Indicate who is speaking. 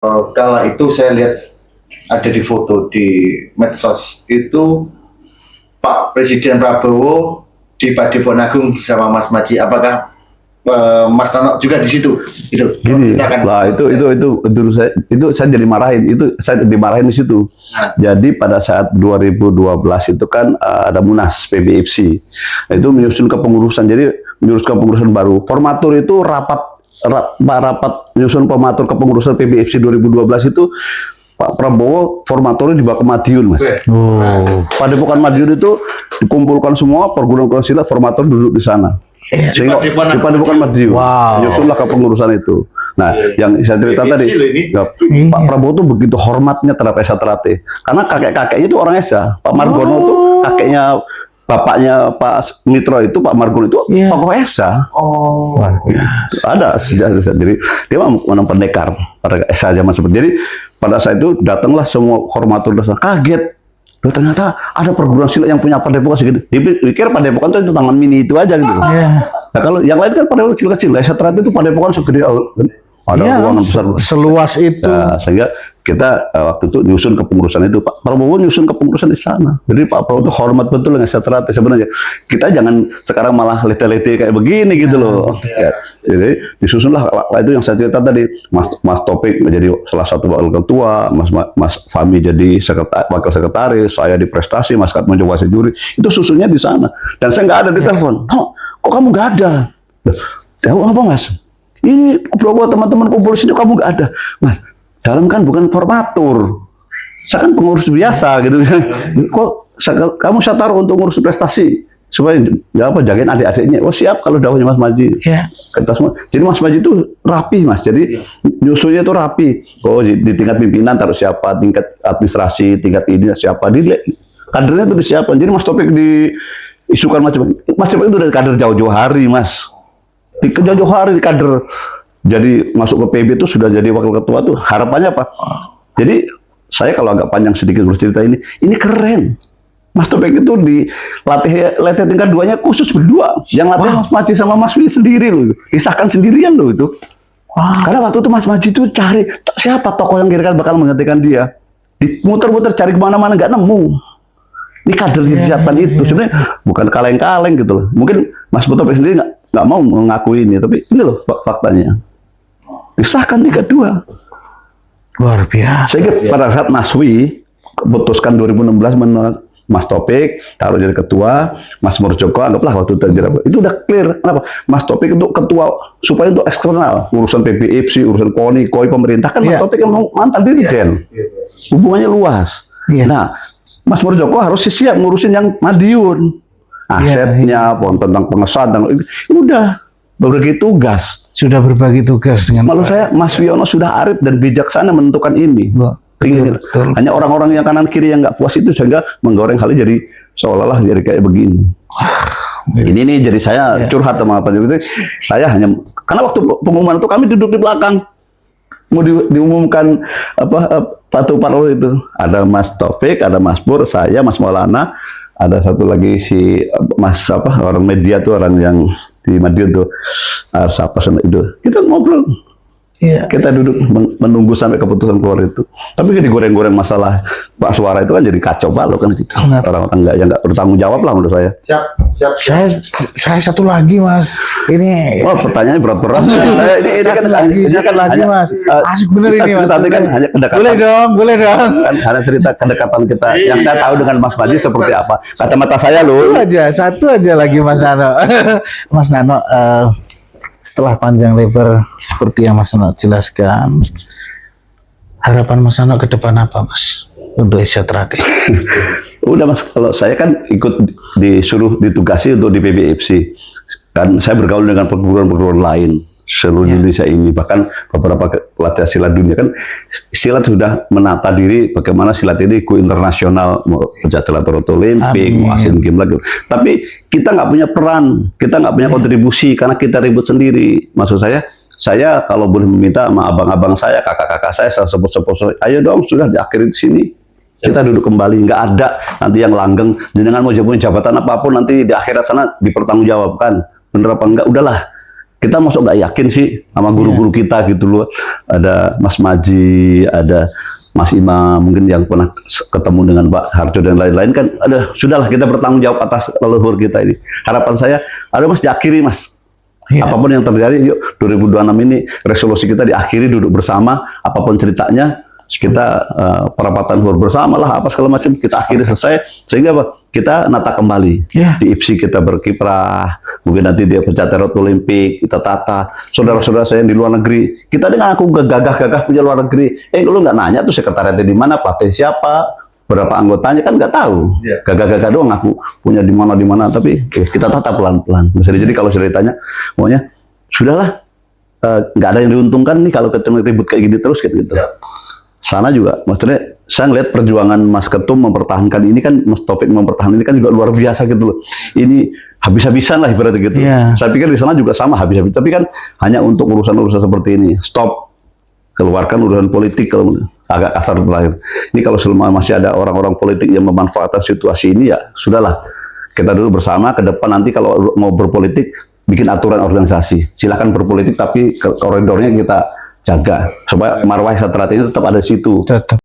Speaker 1: Kala itu saya lihat ada di foto di medsos itu Pak Presiden Prabowo di Padepokan Agung bersama Mas Maji. Apakah Mas Tono juga di situ? Itu
Speaker 2: Gini, lah itu saya jadi marahin, itu saya dimarahin di situ.
Speaker 1: Nah,
Speaker 2: Jadi pada saat 2012 itu kan ada Munas PBFC, itu menyusun kepengurusan. Jadi menyusun kepengurusan baru. Formatur itu rapat menyusun formatur kepengurusan PBFC 2012 itu Pak Prabowo formaturnya dibawa ke Madiun, Mas.
Speaker 3: Oh.
Speaker 2: Padepokan Madiun itu dikumpulkan semua perguruan silat, formatur duduk di sana. Sehingga di Padepokan Madiun.
Speaker 3: Wow.
Speaker 2: Menyusunlah kepengurusan itu. Nah, yang saya cerita tadi, ya, Pak Prabowo tuh begitu hormatnya terhadap Esa Terate. Karena kakek-kakeknya itu orang Esa. Pak Margono tuh kakeknya bapaknya Pak Mitro itu, Pak Margono itu tokoh Esa.
Speaker 1: oh,
Speaker 2: Ada sejak jadi dia memang pendekar pada Esa zaman seperti. Jadi pada saat itu datanglah semua hormatur dasar kaget. Loh, ternyata ada perguruan silat yang punya padepokan segitu. Dipikir padepokan itu tangan mini itu aja gitu. Nah, kalau yang lain kan padepokan kecil-kecil. Esa Terate itu padepokan segede ada ruangan besar.
Speaker 3: Seluas itu.
Speaker 2: Nah, sehingga kita waktu itu nyusun kepengurusan itu, Pak Prabowo nyusun kepengurusan di sana. Jadi Pak Prabowo itu hormat betul dengan Esa Terate sebenarnya. Kita jangan sekarang malah lete-lete kayak begini gitu loh. Ya, jadi disusunlah itu yang saya cerita tadi. Mas Topik menjadi salah satu wakil ketua, Mas Fahmi jadi wakil sekretaris, saya di prestasi, Mas Kat menjadi wasit juri. Itu susunnya di sana. Dan saya nggak ada di telepon. Oh, kok kamu nggak ada? Tahu apa, Mas? Ini Prabowo teman-teman kumpul sini kamu nggak ada, Mas. Dalam kan bukan formatur, saya kan pengurus biasa gitu. Kok kamu saya taruh untuk ngurus prestasi supaya ya apa jagain adik-adiknya. Oh siap kalau dawahnya Mas Maji. Kita semua. Jadi Mas Maji itu rapi, Mas. Jadi nyusunnya itu rapi. Oh di tingkat pimpinan taruh siapa, tingkat administrasi, tingkat ini siapa, di kadernya itu disiapkan. Jadi Mas Topik diisukan macam. Mas Topik itu dari kader jauh-jauh hari, Mas. Di jauh-jauh hari di kader. Jadi masuk ke PB itu sudah jadi wakil ketua tuh harapannya apa? Jadi saya kalau agak panjang sedikit bercerita ini keren. Mas Topik itu dilatih tingkat 2-nya khusus berdua. Yang latih Mas Maji sama Mas Wi sendiri loh. Disahkan sendirian loh itu. Karena waktu itu Mas Maji itu cari siapa tokoh yang kira-kira bakal menggantikan dia. Dimuter-muter cari kemana-mana nggak nemu. Ini kader disiapkan itu sebenarnya bukan kaleng-kaleng gitu loh. Mungkin Mas Topik sendiri nggak mau mengakui ini, tapi ini loh faktanya. Disahkan 3-2.
Speaker 3: Luar biasa.
Speaker 2: Sehingga pada saat Mas Wi putuskan 2016 menolak Mas Topik, taruh jadi ketua, Mas Murjoko anggaplah waktu itu udah clear. Kenapa? Mas Topik untuk ketua supaya untuk eksternal, urusan PBFC, urusan KOI pemerintah kan Mas Topik yang mantan dirjen. Hubungannya luas. Nah, Mas Murjoko harus siap ngurusin yang Madiun. Asetnya, tentang pengesahan, udah berbagi tugas.
Speaker 3: Sudah berbagi tugas dengan
Speaker 2: Malu saya, Mas Wiono sudah arif dan bijaksana menentukan ini.
Speaker 3: Betul.
Speaker 2: Hanya orang-orang yang kanan kiri yang nggak puas itu sehingga menggoreng hal jadi seolah-olah jadi kayak begini. Ini nih jadi saya curhat sama Pak Jokowi. Saya hanya karena waktu pengumuman itu kami duduk di belakang. Mau diumumkan Patu Parlo itu ada Mas Taufik, ada Mas Pur, saya, Mas Maulana, ada satu lagi si Mas orang media tuh orang yang di Madiun tuh siapa itu kita ngobrol kita duduk menunggu sampai keputusan keluar itu, tapi digoreng-goreng masalah Pak Suara itu kan jadi kacau balau kan gitu. Orang-orang nggak bertanggung jawab lah menurut saya.
Speaker 1: Siap.
Speaker 3: Saya satu lagi, Mas. Ini
Speaker 2: pertanyaannya berat-berat. ini kan lagi
Speaker 3: Mas. Asik bener ini, Mas.
Speaker 2: Tapi kan hanya kedekatan.
Speaker 3: Boleh dong.
Speaker 2: Kan hanya cerita kedekatan kita yang saya tahu dengan Mas Maji seperti apa. Kacamata saya loh.
Speaker 3: Satu aja lagi Mas Nano. Mas Nano, setelah panjang lebar seperti yang Mas Nano jelaskan, harapan Mas Nano ke depan apa, Mas, untuk Esa Terate?
Speaker 2: Udah, Mas, kalau saya kan ikut disuruh ditugasi untuk di PBFC, kan saya bergaul dengan perguruan-perguruan lain seluruh Indonesia ini, bahkan beberapa pelatih silat dunia kan silat sudah menata diri bagaimana silat ini go internasional, mau pencatatan Olimpik, mau Asian Games lagi. Tapi kita nggak punya peran, kita nggak punya kontribusi karena kita ribut sendiri. Maksud saya kalau boleh meminta sama abang-abang saya, kakak-kakak saya, sepupu-sepupu saya, ayo dong sudah diakhiri di sini. Kita duduk kembali, nggak ada nanti yang langgeng. Jangan mau punya jabatan apapun nanti di akhirat sana dipertanggungjawabkan. Bener apa enggak? Udahlah. kita masuk nggak yakin sih sama guru-guru kita gitu loh. Ada Mas Maji, ada Mas Imam, mungkin yang pernah ketemu dengan Pak Harjo dan lain-lain kan. Sudahlah kita bertanggung jawab atas leluhur kita ini. Harapan saya, ada Mas diakhiri Mas. Apapun yang terjadi, yuk 2026 ini resolusi kita diakhiri, duduk bersama, apapun ceritanya, kita perapatan luhur bersama lah, apa segala macam, kita akhiri selesai, sehingga apa? Kita nata kembali. Di IPSI kita berkiprah, mungkin nanti dia pencateret Olimpik, kita tata. Saudara-saudara saya yang di luar negeri, kita dengan aku gagah-gagah punya luar negeri, lu nggak nanya tuh sekretariatnya di mana, pelatih siapa, berapa anggotanya, kan nggak tahu. Gagah-gagah doang aku punya di mana, tapi kita tata pelan-pelan. Misalnya, jadi kalau ceritanya, maunya sudahlah, nggak ada yang diuntungkan nih kalau ketemu ribut kayak gini terus gitu. Sana juga, maksudnya saya ngeliat perjuangan Mas Ketum mempertahankan ini kan, Mas Taufik mempertahankan ini kan juga luar biasa gitu loh. Ini habis-habisan lah ibaratnya gitu. Saya pikir di sana juga sama habis-habisan, tapi kan hanya untuk urusan-urusan seperti ini. Stop, keluarkan urusan politik, kalau agak kasar terakhir. Ini kalau selama masih ada orang-orang politik yang memanfaatkan situasi ini, ya sudahlah. Kita dulu bersama, ke depan nanti kalau mau berpolitik, bikin aturan organisasi. Silakan berpolitik, tapi koridornya kita jaga supaya marwah Satrat ini tetap ada di situ.